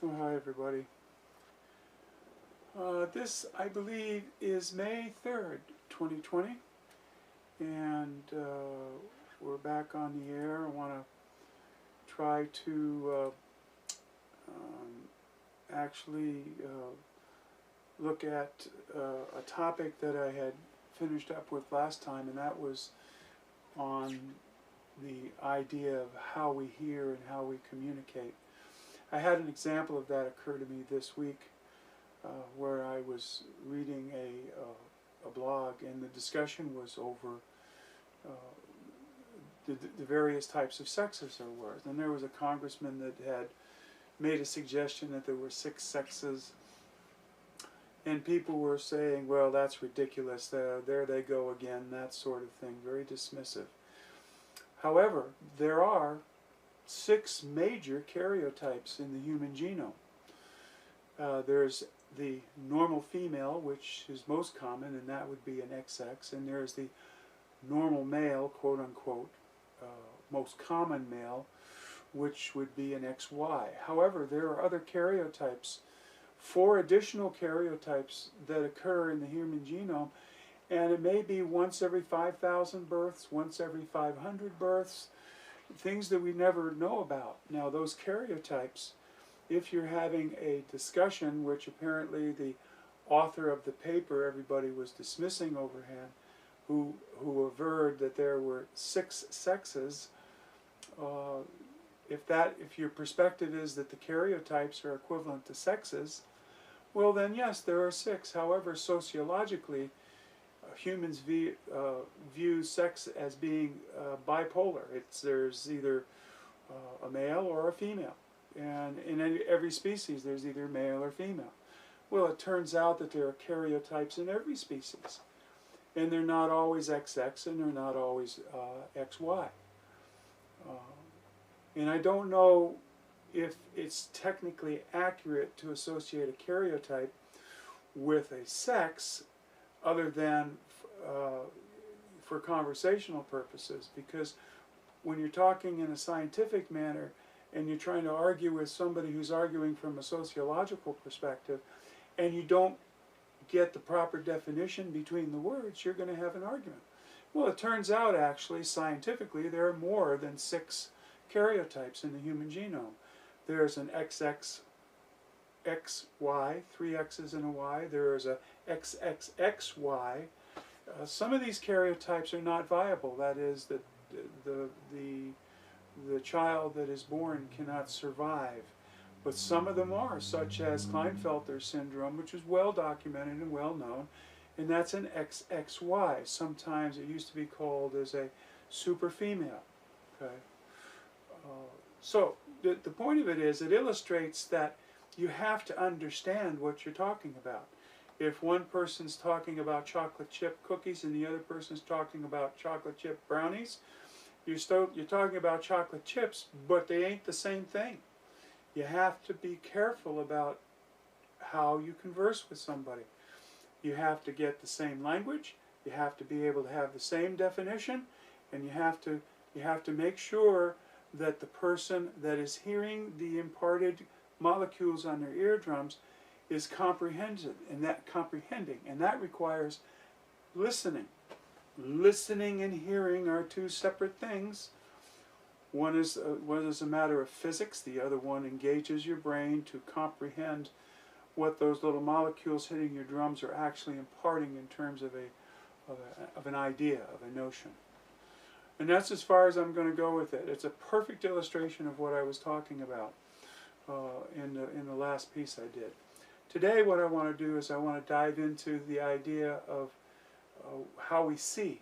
Oh, hi everybody. This, I believe, is May 3rd, 2020, and we're back on the air. I want to try to actually look at a topic that I had finished up with last time, and that was on the idea of how we hear and how we communicate. I had an example of that occur to me this week where I was reading a blog, and the discussion was over the various types of sexes there were. And there was a congressman that had made a suggestion that there were 6 sexes, and people were saying, well, that's ridiculous, there they go again, that sort of thing, very dismissive. However, there are 6 major karyotypes in the human genome. There's the normal female, which is most common, and that would be an XX, and there's the normal male, quote unquote, most common male, which would be an XY. However, there are other karyotypes, 4 additional karyotypes that occur in the human genome, and it may be once every 5,000 births, once every 500 births, things that we never know about. Now, those karyotypes, if you're having a discussion, which apparently the author of the paper everybody was dismissing overhand, who averred that there were 6 sexes, if your perspective is that the karyotypes are equivalent to sexes, well then yes, there are 6. However, sociologically, humans view sex as being bipolar. There's either a male or a female. And in every species there's either male or female. Well, it turns out that there are karyotypes in every species. And they're not always XX and they're not always XY. And I don't know if it's technically accurate to associate a karyotype with a sex other than for conversational purposes, because when you're talking in a scientific manner and you're trying to argue with somebody who's arguing from a sociological perspective and you don't get the proper definition between the words, you're going to have an argument. Well, it turns out actually scientifically there are more than 6 karyotypes in the human genome. There's an XX XY, 3 X's and a Y. There is a XXXY. Some of these karyotypes are not viable. That is, that the child that is born cannot survive. But some of them are, such as Klinefelter syndrome, which is well documented and well known, and that's an XXY. Sometimes it used to be called as a super female. Okay. So the point of it is, it illustrates that you have to understand what you're talking about. If one person's talking about chocolate chip cookies and the other person's talking about chocolate chip brownies, you're talking about chocolate chips, but they ain't the same thing. You have to be careful about how you converse with somebody. You have to get the same language, you have to be able to have the same definition, and you have to make sure that the person that is hearing the imparted molecules on their eardrums is comprehending, and that requires listening. Listening and hearing are 2 separate things. One is a matter of physics, the other one engages your brain to comprehend what those little molecules hitting your drums are actually imparting in terms of an idea, of a notion. And that's as far as I'm going to go with it. It's a perfect illustration of what I was talking about in the last piece I did. Today what I want to do is I want to dive into the idea of how we see.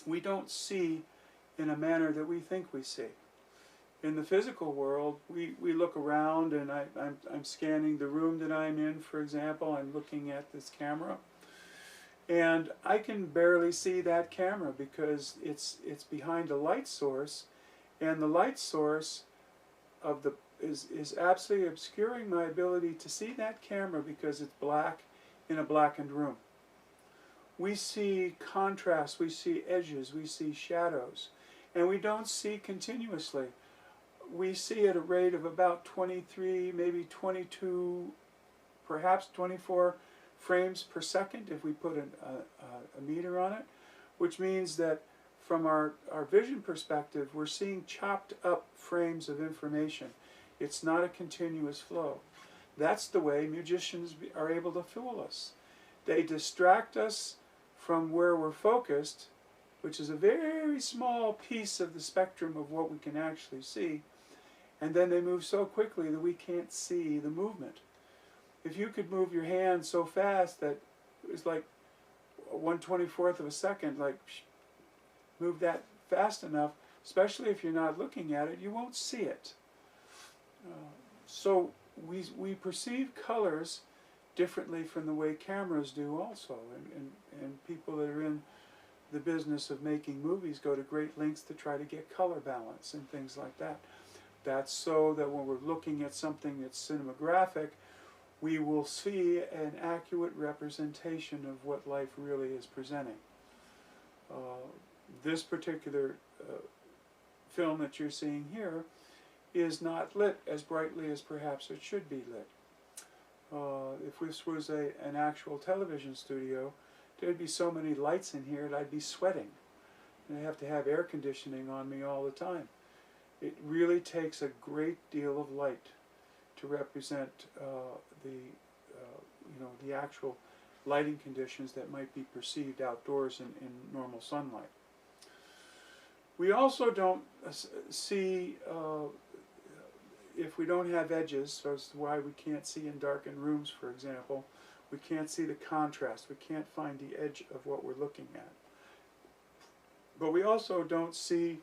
We don't see in a manner that we think we see. In the physical world, we look around, and I'm scanning the room that I'm in, for example. I'm looking at this camera, and I can barely see that camera because it's behind a light source, and the light source of is absolutely obscuring my ability to see that camera because it's black in a blackened room. We see contrast, we see edges, we see shadows, and we don't see continuously. we see at a rate of about 23, maybe 22, perhaps 24 frames per second if we put a meter on it, which means that from our vision perspective, we're seeing chopped up frames of information. It's not a continuous flow. That's the way musicians are able to fool us. They distract us from where we're focused, which is a very small piece of the spectrum of what we can actually see, and then they move so quickly that we can't see the movement. If you could move your hand so fast that it was like 1/24 of a second, like move that fast enough, especially if you're not looking at it, you won't see it. So we perceive colors differently from the way cameras do also, and people that are in the business of making movies go to great lengths to try to get color balance and things like that. That's so that when we're looking at something that's cinematographic, we will see an accurate representation of what life really is presenting. This particular film that you're seeing here is not lit as brightly as perhaps it should be lit. If this was an actual television studio, there'd be so many lights in here that I'd be sweating. And I'd have to have air conditioning on me all the time. It really takes a great deal of light to represent the actual lighting conditions that might be perceived outdoors in normal sunlight. We also don't see, if we don't have edges, so that's why we can't see in darkened rooms, for example. We can't see the contrast. We can't find the edge of what we're looking at. But we also don't see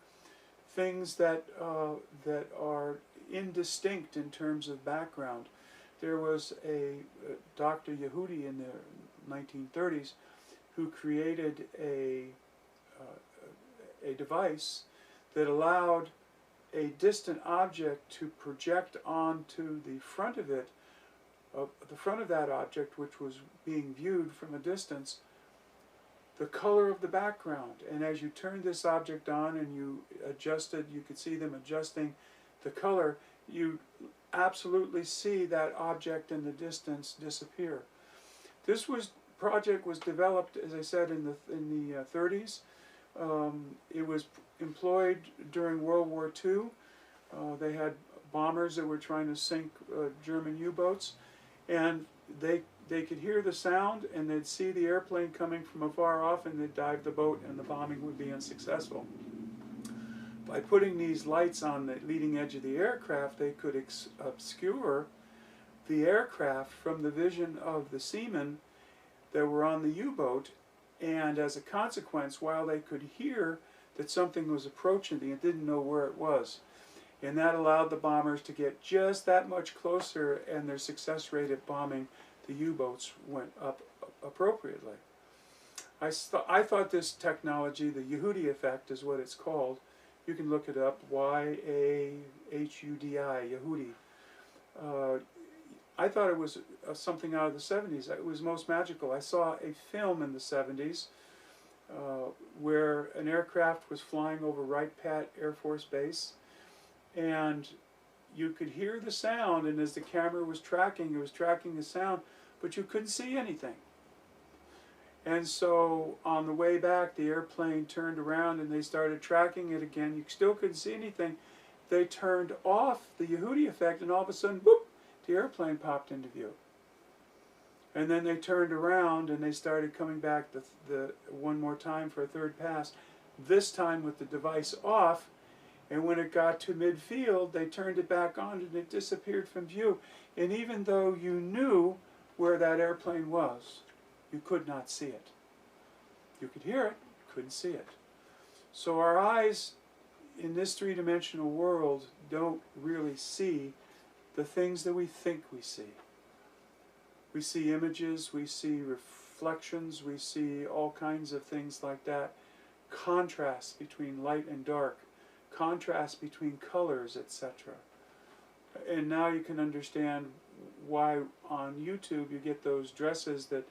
things that are indistinct in terms of background. There was a Dr. Yehudi in the 1930s who created a device that allowed a distant object to project onto the front of it, the front of that object, which was being viewed from a distance, the color of the background. And as you turned this object on and you adjusted, you could see them adjusting the color, you absolutely see that object in the distance disappear. This project was developed, as I said, in the 30s. It was employed during World War II. They had bombers that were trying to sink German U-boats, and they could hear the sound and they'd see the airplane coming from afar off, and they'd dive the boat and the bombing would be unsuccessful. By putting these lights on the leading edge of the aircraft, they could obscure the aircraft from the vision of the seamen that were on the U-boat, and as a consequence, while they could hear that something was approaching, they didn't know where it was. And that allowed the bombers to get just that much closer, and their success rate at bombing the U-boats went up appropriately. I thought this technology, the Yehudi effect is what it's called. You can look it up, Y-A-H-U-D-I, Yehudi. I thought it was something out of the 70s. It was most magical. I saw a film in the 70s where an aircraft was flying over Wright Pat Air Force Base, and you could hear the sound, and as the camera was tracking, it was tracking the sound, but you couldn't see anything. And so on the way back, the airplane turned around and they started tracking it again. You still couldn't see anything. They turned off the Yehudi effect, and all of a sudden, boop, the airplane popped into view. And then they turned around and they started coming back the one more time for a third pass, this time with the device off. And when it got to midfield, they turned it back on and it disappeared from view. And even though you knew where that airplane was, you could not see it. You could hear it, couldn't see it. So our eyes in this three-dimensional world don't really see the things that we think we see. We see images, we see reflections, we see all kinds of things like that. Contrast between light and dark, contrast between colors, etc. And now you can understand why on YouTube you get those dresses that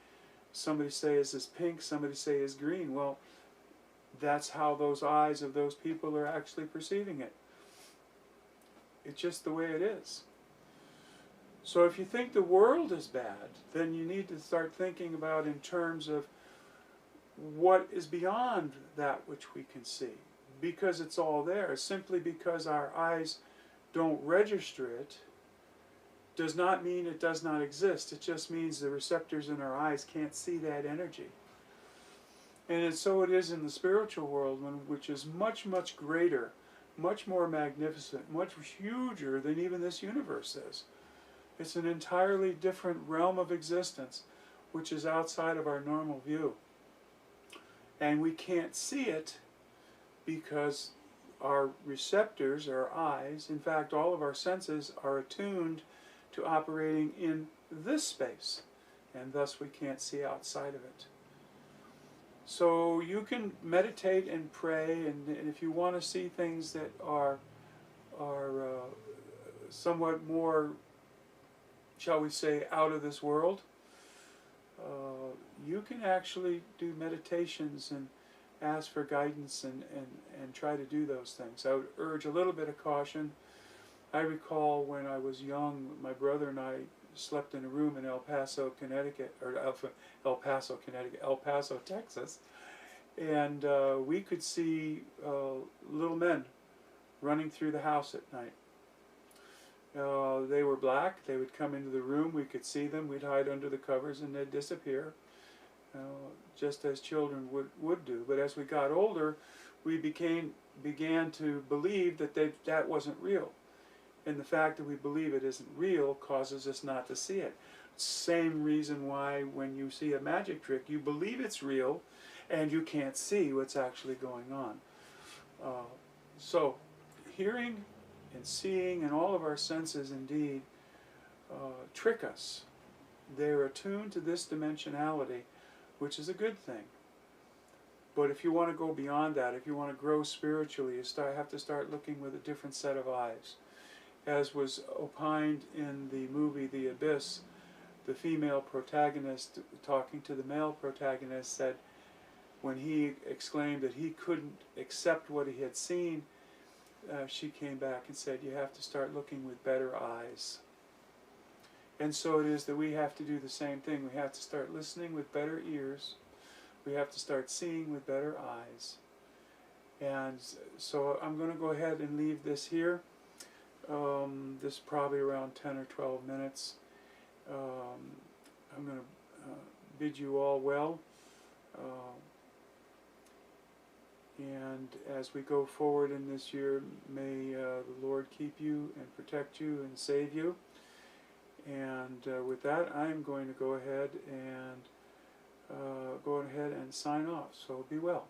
somebody say is pink, somebody say is green. Well, that's how those eyes of those people are actually perceiving it. It's just the way it is. So if you think the world is bad, then you need to start thinking about in terms of what is beyond that which we can see. Because it's all there. Simply because our eyes don't register it does not mean it does not exist. It just means the receptors in our eyes can't see that energy. And so it is in the spiritual world, which is much, much greater, much more magnificent, much huger than even this universe is. It's an entirely different realm of existence, which is outside of our normal view. And we can't see it because our receptors, our eyes, in fact all of our senses are attuned to operating in this space, and thus we can't see outside of it. So you can meditate and pray, and if you want to see things that are somewhat more, shall we say, out of this world, you can actually do meditations and ask for guidance and try to do those things. I would urge a little bit of caution. I recall when I was young, my brother and I slept in a room in El Paso, Texas, and we could see little men running through the house at night. They were black. They would come into the room. We could see them. We'd hide under the covers, and they'd disappear, just as children would do. But as we got older, we began to believe that that wasn't real. And the fact that we believe it isn't real causes us not to see it. Same reason why when you see a magic trick, you believe it's real, and you can't see what's actually going on. So, hearing and seeing and all of our senses indeed trick us. They're attuned to this dimensionality, which is a good thing. But if you want to go beyond that, if you want to grow spiritually, you have to start looking with a different set of eyes. As was opined in the movie The Abyss, the female protagonist talking to the male protagonist said, when he exclaimed that he couldn't accept what he had seen, she came back and said, you have to start looking with better eyes. And so it is that we have to do the same thing. We have to start listening with better ears. We have to start seeing with better eyes. And so I'm going to go ahead and leave this here. This is probably around 10 or 12 minutes. I'm going to bid you all well. And as we go forward in this year, may the Lord keep you and protect you and save you. And with that, I'm going to go ahead and sign off. So be well.